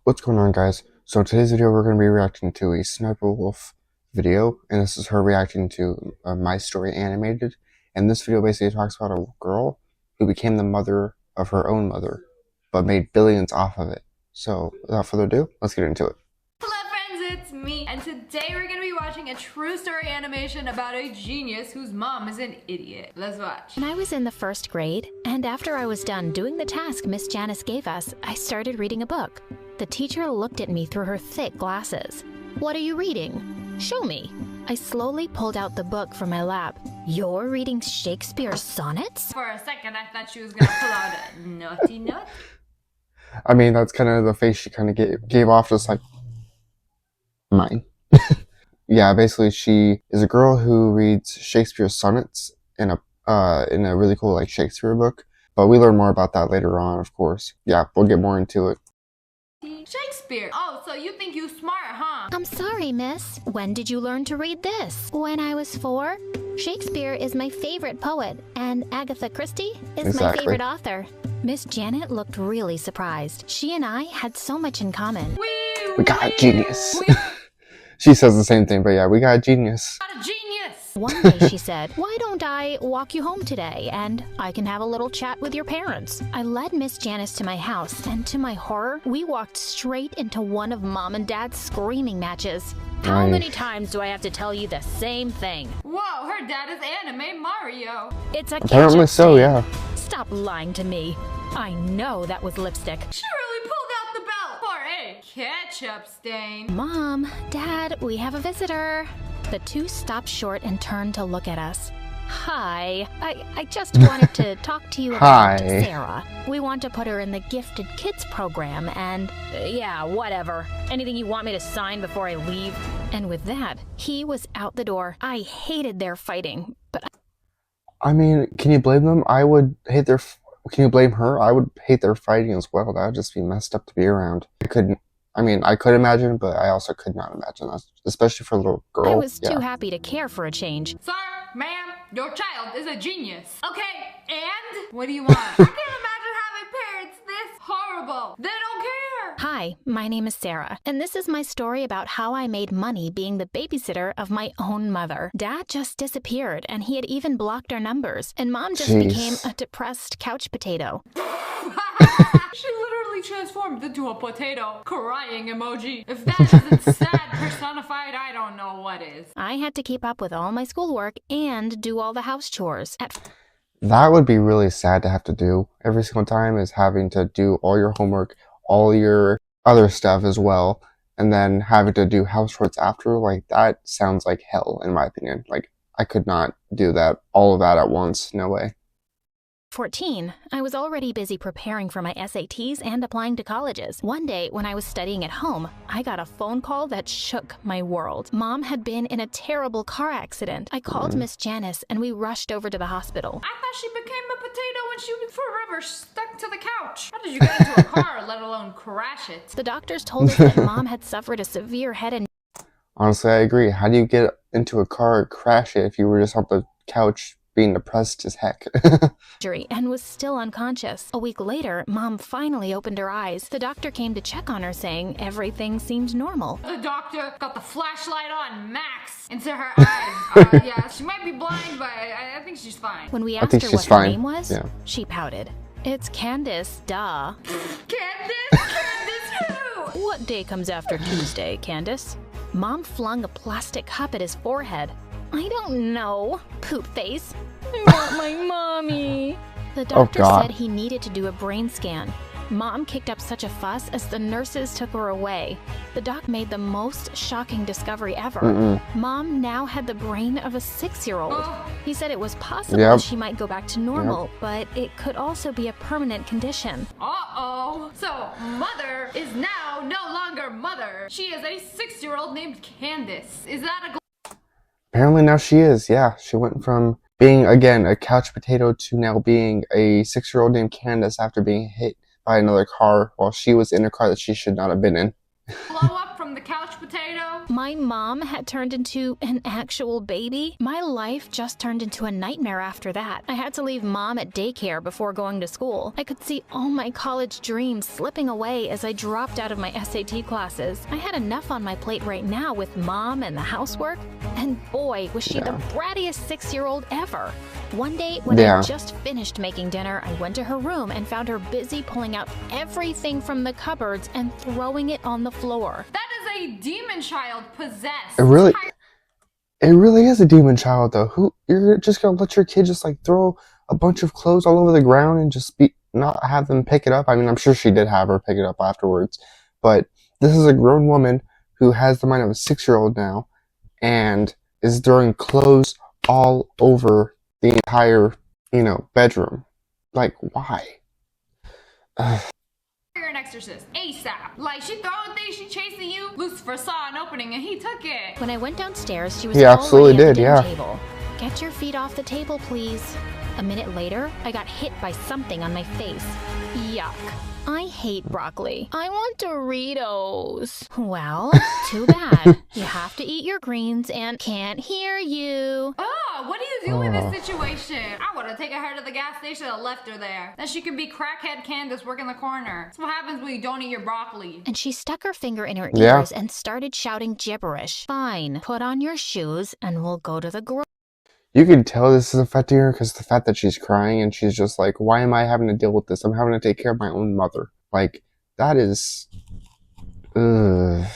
What's going on, guys? So in today's video we're going to be reacting to a Sniper Wolf video, and this is her reacting to My Story Animated. And this video basically talks about a girl who became the mother of her own mother, but made billions off of it. So without further ado, let's get into it. Hello friends, it's me, and today we're going to be watching a true story animation about a genius whose mom is an idiot. Let's watch. When I was in the first grade, and after I was done doing the task Miss Janice gave us, I started reading a book. The teacher looked at me through her thick glasses. "What are you reading? Show me." I slowly pulled out the book from my lap. "You're reading Shakespeare's sonnets?" For a second, I thought she was going to pull out a naughty nut. I mean, that's kind of the face she kind of gave off, just like mine. Yeah, basically she is a girl who reads Shakespeare's sonnets in a really cool like Shakespeare book. But we learn more about that later on, of course. Yeah, we'll get more into it. Shakespeare. Oh, so you think you smart, huh? "I'm sorry, miss. When did you learn to read this?" "When I was 4. Shakespeare is my favorite poet, and Agatha Christie is my favorite author." Miss Janet looked really surprised. She and I had so much in common. We got a genius. She says the same thing, but yeah, we got a genius. Got a genius. One day she said, "Why don't I walk you home today, and I can have a little chat with your parents?" I led Miss Janice to my house, and to my horror, we walked straight into one of Mom and Dad's screaming matches. "How many times do I have to tell you the same thing?" Whoa, her dad is anime Mario. "It's a Apparently ketchup so, stain." yeah. "Stop lying to me. I know that was lipstick." She really pulled out the belt for a ketchup stain. "Mom, Dad, we have a visitor." The two stopped short and turned to look at us. "Hi, I just wanted to talk to you about Hi. Sarah. We want to put her in the Gifted Kids program and, yeah, whatever. Anything you want me to sign before I leave?" And with that, he was out the door. I hated their fighting, but I mean, can you blame them? I would hate their... Can you blame her? I would hate their fighting as well. That would just be messed up to be around. I could imagine, but I also could not imagine that, especially for a little girl. I was too happy to care for a change. Sir, ma'am, your child is a genius. Okay, and? What do you want? I can't imagine having parents this horrible. They don't care. Hi, my name is Sarah, and this is my story about how I made money being the babysitter of my own mother. Dad just disappeared, and he had even blocked our numbers, and Mom just became a depressed couch potato. She literally transformed into a potato crying emoji. If that isn't sad personified, I don't know what is. I had to keep up with all my schoolwork and do all the house chores. That would be really sad to have to do every single time, is having to do all your homework, all your other stuff as well, and then having to do house chores after. Like, that sounds like hell, in my opinion. Like, I could not do that, all of that at once. No way. 14, I was already busy preparing for my SATs and applying to colleges. One day, when I was studying at home, I got a phone call that shook my world. Mom had been in a terrible car accident. I called Miss Janice, and we rushed over to the hospital. I thought she became a potato when she was forever stuck to the couch. How did you get into a car, let alone crash it? The doctors told us that Mom had suffered a severe head and Honestly, I agree. How do you get into a car or crash it if you were just on the couch being depressed as heck? injury and was still unconscious. A week later, Mom finally opened her eyes. The doctor came to check on her, saying everything seemed normal. The doctor got the flashlight on max into her eyes. Yeah, she might be blind, but I think she's fine. When we asked her what her name was, she pouted. "It's Candace, duh." Candace? Candace who? "What day comes after Tuesday, Candace?" Mom flung a plastic cup at his forehead. "I don't know, poop face. I want my mommy." The doctor said he needed to do a brain scan. Mom kicked up such a fuss as the nurses took her away. The doc made the most shocking discovery ever. Mom now had the brain of a 6-year-old. He said it was possible she might go back to normal, but it could also be a permanent condition. Uh-oh. So, mother is now no longer mother. She is a 6-year-old named Candace. Is that a... Apparently now she is, yeah. She went from being, again, a couch potato to now being a 6-year-old named Candace after being hit by another car while she was in a car that she should not have been in. blow up from the couch couch potato? My mom had turned into an actual baby. My life just turned into a nightmare after that. I had to leave mom at daycare before going to school. I could see all my college dreams slipping away as I dropped out of my SAT classes. I had enough on my plate right now with mom and the housework, and boy, was she the brattiest 6-year-old ever. One day, when I just finished making dinner, I went to her room and found her busy pulling out everything from the cupboards and throwing it on the floor. That is a demon child possessed. It really is a demon child, though. Who, you're just gonna let your kid just like throw a bunch of clothes all over the ground and just not have them pick it up? I mean, I'm sure she did have her pick it up afterwards, but this is a grown woman who has the mind of a 6-year-old now and is throwing clothes all over the entire, bedroom. Like, why? You're an exorcist. ASAP. Like, she throwing things, she chasing you. Lucifer saw an opening and he took it. When I went downstairs, she was absolutely already at the did, dinner table. Get your feet off the table, please. A minute later, I got hit by something on my face. Yuck. I hate broccoli. I want Doritos. Well, too bad. You have to eat your greens and can't hear you. Oh, what do you do in this situation? I would have taken her to the gas station and left her there. Then she could be crackhead Candace working the corner. That's what happens when you don't eat your broccoli. And she stuck her finger in her ears and started shouting gibberish. Fine, put on your shoes and we'll go to the grocery. You can tell this is affecting her because the fact that she's crying and she's just like, why am I having to deal with this? I'm having to take care of my own mother. Like, that is... no,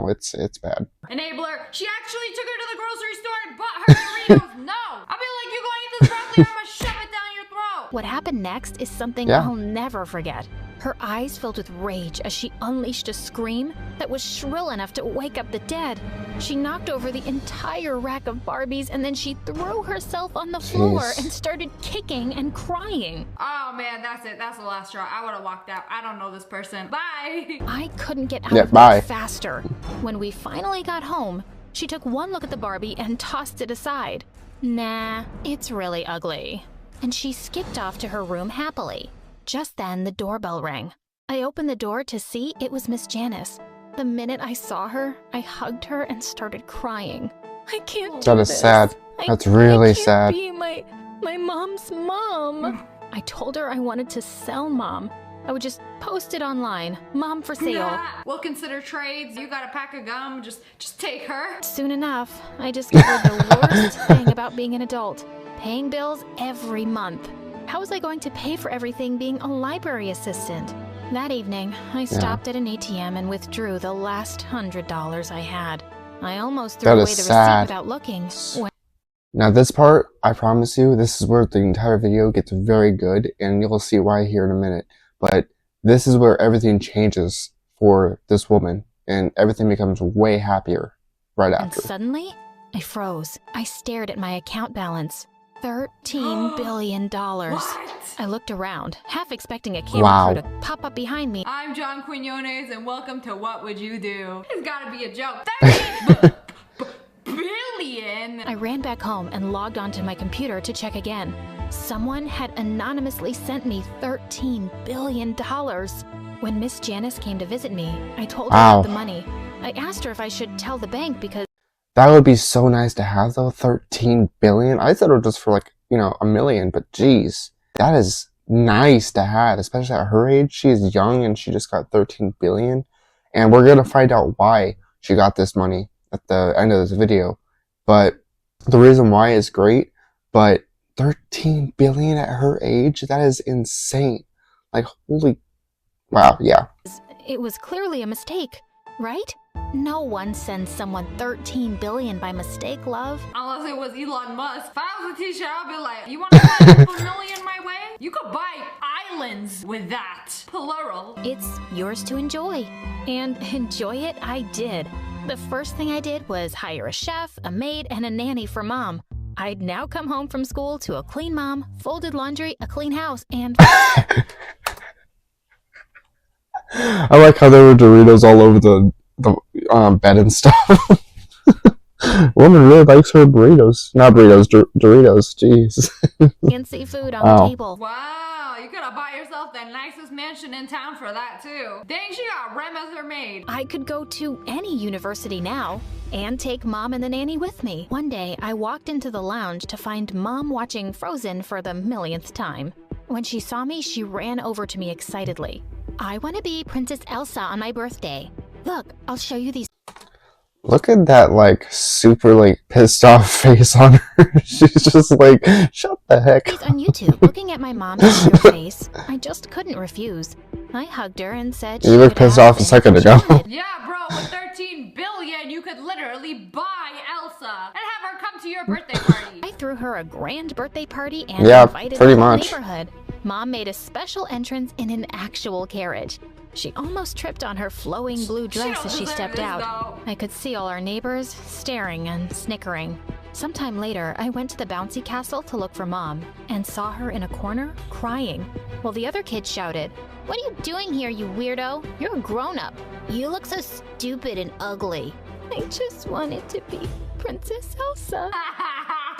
it's bad. Enabler, she actually took her to the grocery store and bought her Doritos. No! I'll be like, you're gonna eat this broccoli, I'm gonna shove it down your throat. What happened next is something I'll never forget. Her eyes filled with rage as she unleashed a scream that was shrill enough to wake up the dead. She knocked over the entire rack of Barbies and then she threw herself on the floor and started kicking and crying. Oh man, that's it. That's the last straw. I would have walked out. I don't know this person. Bye! I couldn't get out of there faster. When we finally got home, she took one look at the Barbie and tossed it aside. Nah, it's really ugly. And she skipped off to her room happily. Just then, the doorbell rang. I opened the door to see it was Miss Janice. The minute I saw her, I hugged her and started crying. I can't do this. That is sad. That's really sad. I can't be my mom's mom. I told her I wanted to sell Mom. I would just post it online. Mom for sale. We'll consider trades. You got a pack of gum. Just take her. Soon enough, I discovered the worst thing about being an adult. Paying bills every month. How was I going to pay for everything being a library assistant? That evening, I stopped at an ATM and withdrew the last $100 I had. I almost threw away the receipt without looking. Now this part, I promise you, this is where the entire video gets very good, and you'll see why here in a minute. But this is where everything changes for this woman, and everything becomes way happier right after. And suddenly, I froze. I stared at my account balance. $13 billion. What? I looked around, half expecting a camera crew to pop up behind me. I'm John Quinones, and welcome to What Would You Do? It's gotta be a joke. 13 billion! I ran back home and logged onto my computer to check again. Someone had anonymously sent me $13 billion. When Miss Janice came to visit me, I told her about the money. I asked her if I should tell the bank because that would be so nice to have, though. 13 billion. I thought it was just for like, $1 million, but geez, that is nice to have, especially at her age. She is young and she just got 13 billion. And we're going to find out why she got this money at the end of this video. But the reason why is great, but 13 billion at her age, that is insane. Like, holy, wow, yeah. It was clearly a mistake, right? No one sends someone 13 billion by mistake, love. Unless it was Elon Musk. If I was a teacher, I'd be like, you want to send $1 million my way? You could buy islands with that. Plural. It's yours to enjoy. And enjoy it I did. The first thing I did was hire a chef, a maid, and a nanny for Mom. I'd now come home from school to a clean mom, folded laundry, a clean house, and... I like how there were Doritos all over the bed and stuff. Woman really likes her burritos. Not burritos, Doritos. Jeez. And seafood on the table. Wow, you could have bought yourself the nicest mansion in town for that too. Dang, she got Rem as her maid. I could go to any university now and take Mom and the nanny with me. One day, I walked into the lounge to find Mom watching Frozen for the millionth time. When she saw me, she ran over to me excitedly. I want to be Princess Elsa on my birthday. Look, I'll show you these. Look at that, like, super, like, pissed off face on her. She's just like, shut the heck up. On YouTube, looking at my mom's eager face, I just couldn't refuse. I hugged her and said You looked pissed off a second ago. Yeah, bro, with 13 billion, you could literally buy Elsa and have her come to your birthday party. I threw her a grand birthday party and Yeah, invited pretty the whole much. neighborhood. Mom made a special entrance in an actual carriage. She almost tripped on her flowing blue dress as she stepped out. I could see all our neighbors staring and snickering. Sometime later, I went to the bouncy castle to look for Mom and saw her in a corner crying, while the other kids shouted, "What are you doing here, you weirdo? You're a grown-up. You look so stupid and ugly." I just wanted to be Princess Elsa.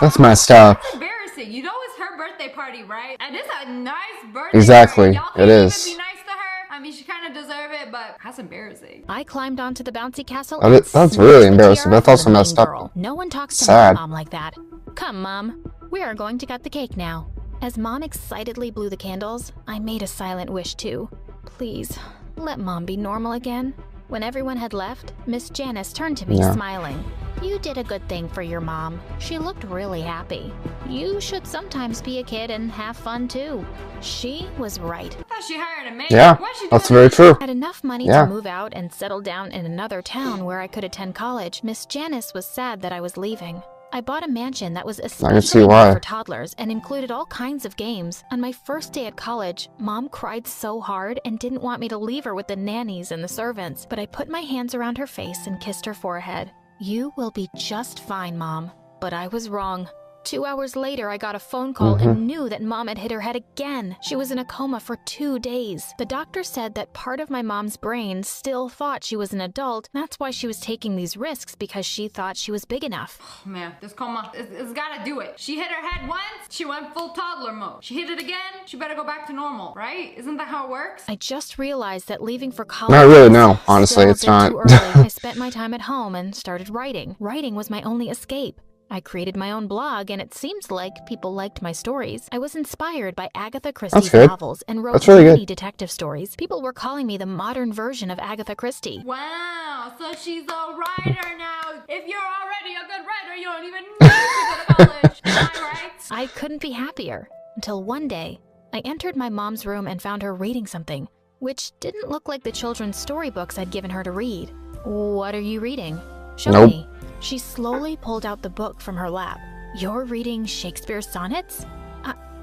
That's messed up. That's embarrassing. You know it's her birthday party, right? And it's a nice birthday Exactly, party. Y'all it can't is. even be nice to her. I mean, she kind of deserve it, but that's embarrassing. I climbed onto the bouncy castle. That and is- that's snatched really the embarrassing. tiara That's from also the mean messed up. girl. No one talks to Sad. my mom like that. Come, Mom. We are going to cut the cake now. As Mom excitedly blew the candles, I made a silent wish too. Please, let Mom be normal again. When everyone had left, Miss Janice turned to me, Yeah. smiling. You did a good thing for your mom. She looked really happy. You should sometimes be a kid and have fun too. She was right. I thought she hired a maid. Yeah, Why's she that's doing very that? true. Had enough money Yeah. to move out and settle down in another town where I could attend college. Miss Janice was sad that I was leaving. I bought a mansion that was see especially why. made for toddlers and included all kinds of games. On my first day at college, Mom cried so hard and didn't want me to leave her with the nannies and the servants, but I put my hands around her face and kissed her forehead. You will be just fine, Mom. But I was wrong. 2 hours later, I got a phone call and knew that Mom had hit her head again. She was in a coma for 2 days. The doctor said that part of my mom's brain still thought she was an adult. That's why she was taking these risks, because she thought she was big enough. Oh, man, this coma, it's gotta do it. She hit her head once, she went full toddler mode. She hit it again, she better go back to normal, right? Isn't that how it works? I just realized that leaving for college Not really, was no. Honestly, still a it's bit not. too early. I spent my time at home and started writing. Writing was my only escape. I created my own blog, and it seems like people liked my stories. I was inspired by Agatha Christie's good. novels and wrote That's really many good. detective stories. People were calling me the modern version of Agatha Christie. Wow, so she's a writer now. If you're already a good writer, you don't even need to go to college. Am I right? I couldn't be happier until one day I entered my mom's room and found her reading something, which didn't look like the children's storybooks I'd given her to read. What are you reading? Show Nope. me. She slowly pulled out the book from her lap. You're reading Shakespeare's sonnets?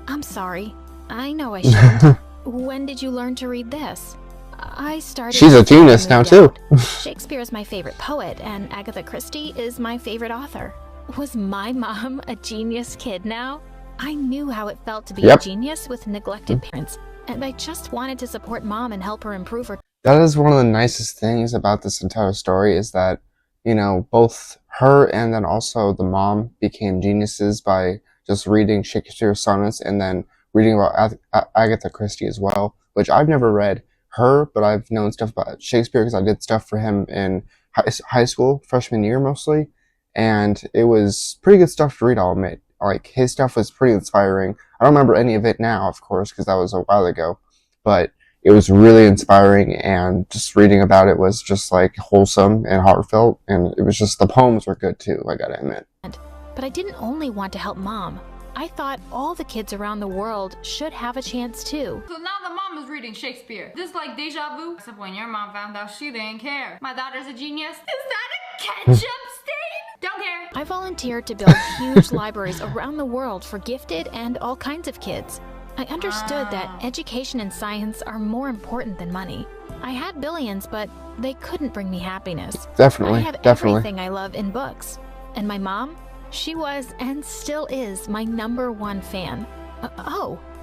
I'm sorry. I know I shouldn't. When did you learn to read this? I started. She's a genius before I now, moved too. out. Shakespeare is my favorite poet, and Agatha Christie is my favorite author. Was my mom a genius kid now? I knew how it felt to be Yep. a genius with neglected parents, and I just wanted to support Mom and help her improve her. That is one of the nicest things about this entire story is that, you know, both her and then also the mom became geniuses by just reading Shakespeare's sonnets and then reading about Agatha Christie as well, which I've never read her, but I've known stuff about Shakespeare because I did stuff for him in high school, freshman year mostly, and it was pretty good stuff to read, I'll admit. Like, his stuff was pretty inspiring. I don't remember any of it now, of course, because that was a while ago, but it was really inspiring, and just reading about it was just like wholesome and heartfelt, and it was just, the poems were good too, I gotta admit. But I didn't only want to help Mom. I thought all the kids around the world should have a chance too. So now the mom is reading Shakespeare. This is like deja vu. Except when your mom found out she didn't care. My daughter's a genius. Is that a ketchup stain? Don't care. I volunteered to build huge libraries around the world for gifted and all kinds of kids. I understood that education and science are more important than money. I had billions, but they couldn't bring me happiness. Definitely, I have definitely. everything I love in books. And my mom? She was and still is my #1 fan.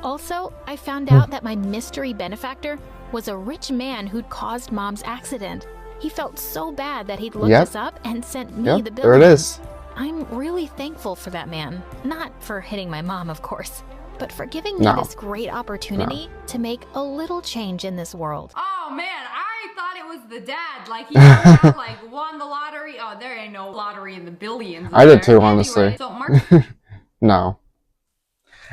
Also, I found out that my mystery benefactor was a rich man who'd caused Mom's accident. He felt so bad that he'd looked Yep. us up and sent me Yep, the billions. there it is. I'm really thankful for that man. Not for hitting my mom, of course. but for giving me No. this great opportunity to make a little change in this world. Oh man, I thought it was the dad. Like he out, like won the lottery. Oh, there ain't no lottery in the billions. I did there. too, honestly. Anyway, so Mark. No.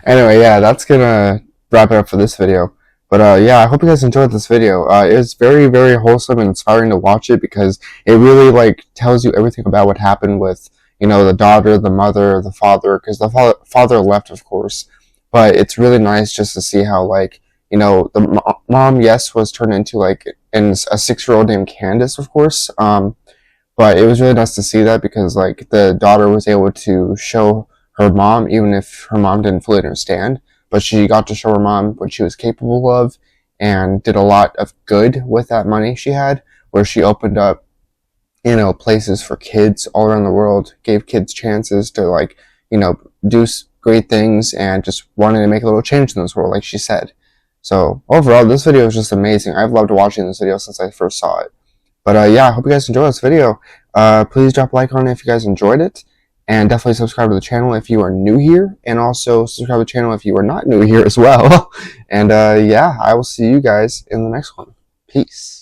Anyway, yeah, that's gonna wrap it up for this video. But yeah, I hope you guys enjoyed this video. It was very, very wholesome and inspiring to watch it because it really like tells you everything about what happened with, you know, the daughter, the mother, the father, because the father left, of course. But it's really nice just to see how, like, you know, the mom, yes, was turned into like a 6-year-old named Candace, of course. But it was really nice to see that because like the daughter was able to show her mom, even if her mom didn't fully understand. But she got to show her mom what she was capable of and did a lot of good with that money she had, where she opened up, you know, places for kids all around the world, gave kids chances to, like, you know, do great things and just wanted to make a little change in this world, like she said. So overall, this video is just amazing. I've loved watching this video since I first saw it. But yeah, I hope you guys enjoyed this video. Please drop a like on it if you guys enjoyed it. And definitely subscribe to the channel if you are new here. And also subscribe to the channel if you are not new here as well. And yeah, I will see you guys in the next one. Peace.